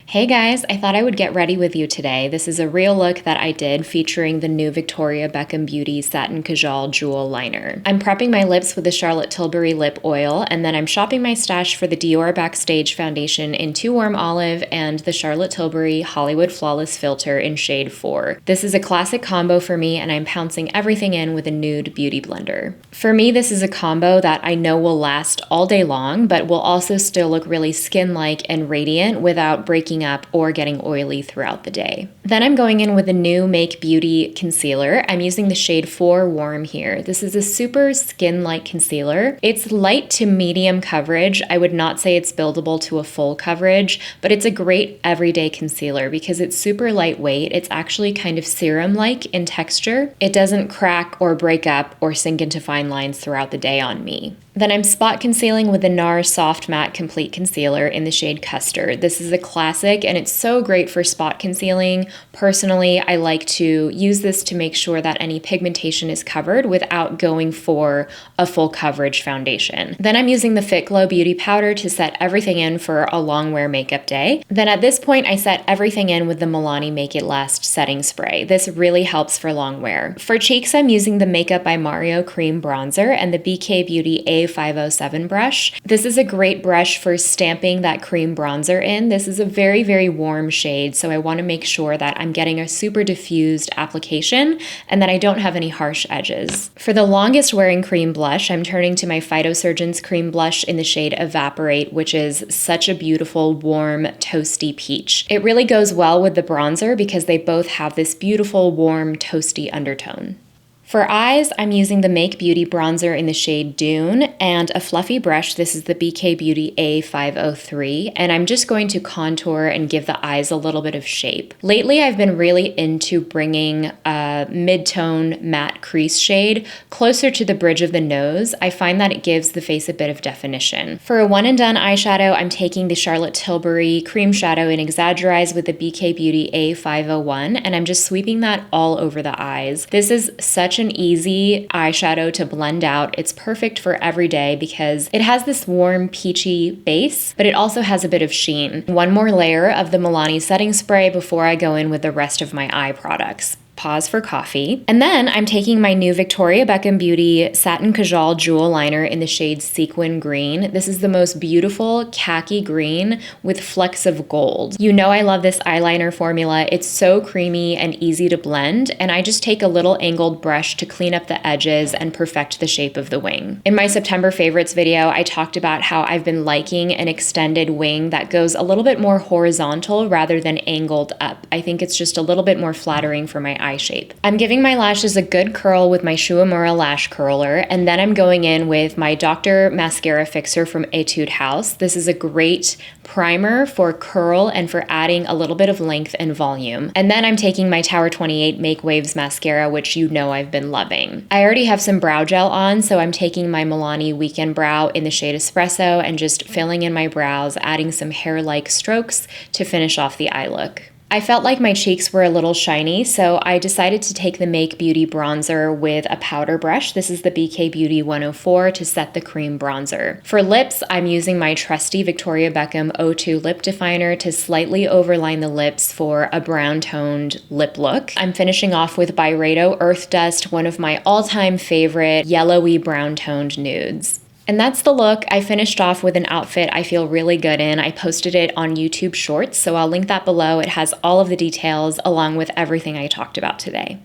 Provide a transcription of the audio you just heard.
Hey guys, I thought I would get ready with you today. This is a real look that I did featuring the new Victoria Beckham Beauty Satin Kajal Jewel Liner. I'm prepping my lips with the Charlotte Tilbury Lip Oil, and then I'm shopping my stash for the Dior Backstage Foundation in 2 Warm Olive and the Charlotte Tilbury Hollywood Flawless Filter in shade 4. This is a classic combo for me, and I'm pouncing everything in with a nude beauty blender. For me, this is a combo that I know will last all day long, but will also still look really skin-like and radiant without breaking up or getting oily throughout the day. Then I'm going in with the new Make Beauty concealer. I'm using the shade 4 Warm here. This is a super skin-like concealer. It's light to medium coverage. I would not say it's buildable to a full coverage, but it's a great everyday concealer because it's super lightweight. It's actually kind of serum-like in texture. It doesn't crack or break up or sink into fine lines throughout the day on me. Then I'm spot concealing with the NARS Soft Matte Complete Concealer in the shade Custard. This is a classic and it's so great for spot concealing. Personally, I like to use this to make sure that any pigmentation is covered without going for a full coverage foundation. Then I'm using the Fit Glow Beauty Powder to set everything in for a long wear makeup day. Then at this point, I set everything in with the Milani Make It Last Setting Spray. This really helps for long wear. For cheeks, I'm using the Makeup by Mario Cream Bronzer and the BK Beauty A507 brush. This is a great brush for stamping that cream bronzer in. This is a very, very warm shade, so I want to make sure that I'm getting a super diffused application and that I don't have any harsh edges. For the longest wearing cream blush, I'm turning to my Phytosurgeon's cream blush in the shade Evaporate, which is such a beautiful, warm, toasty peach. It really goes well with the bronzer because they both have this beautiful, warm, toasty undertone. For eyes, I'm using the Make Beauty bronzer in the shade Dune and a fluffy brush. This is the BK Beauty A503, and I'm just going to contour and give the eyes a little bit of shape. Lately, I've been really into bringing a mid-tone matte crease shade closer to the bridge of the nose. I find that it gives the face a bit of definition. For a one-and-done eyeshadow, I'm taking the Charlotte Tilbury Cream Shadow in Exaggerize with the BK Beauty A501, and I'm just sweeping that all over the eyes. This is such an easy eyeshadow to blend out. It's perfect for every day because it has this warm peachy base, but it also has a bit of sheen. One more layer of the Milani setting spray before I go in with the rest of my eye products. Pause for coffee. And then I'm taking my new Victoria Beckham Beauty Satin Kajal Jewel Liner in the shade Sequin Green. This is the most beautiful khaki green with flecks of gold. You know I love this eyeliner formula. It's so creamy and easy to blend, and I just take a little angled brush to clean up the edges and perfect the shape of the wing. In my September favorites video, I talked about how I've been liking an extended wing that goes a little bit more horizontal rather than angled up. I think it's just a little bit more flattering for my eye shape. I'm giving my lashes a good curl with my Shuamura lash curler, and then I'm going in with my Dr. Mascara Fixer from Etude House. This is a great primer for curl and for adding a little bit of length and volume. And then I'm taking my Tower 28 Make Waves mascara, which you know I've been loving. I already have some brow gel on, so I'm taking my Milani Weekend Brow in the shade Espresso and just filling in my brows, adding some hair-like strokes to finish off the eye look. I felt like my cheeks were a little shiny, so I decided to take the Make Beauty bronzer with a powder brush. This is the BK Beauty 104 to set the cream bronzer. For lips, I'm using my trusty Victoria Beckham O2 lip definer to slightly overline the lips for a brown-toned lip look. I'm finishing off with Byredo Earth Dust, one of my all-time favorite yellowy brown-toned nudes. And that's the look. I finished off with an outfit I feel really good in. I posted it on YouTube Shorts, so I'll link that below. It has all of the details along with everything I talked about today.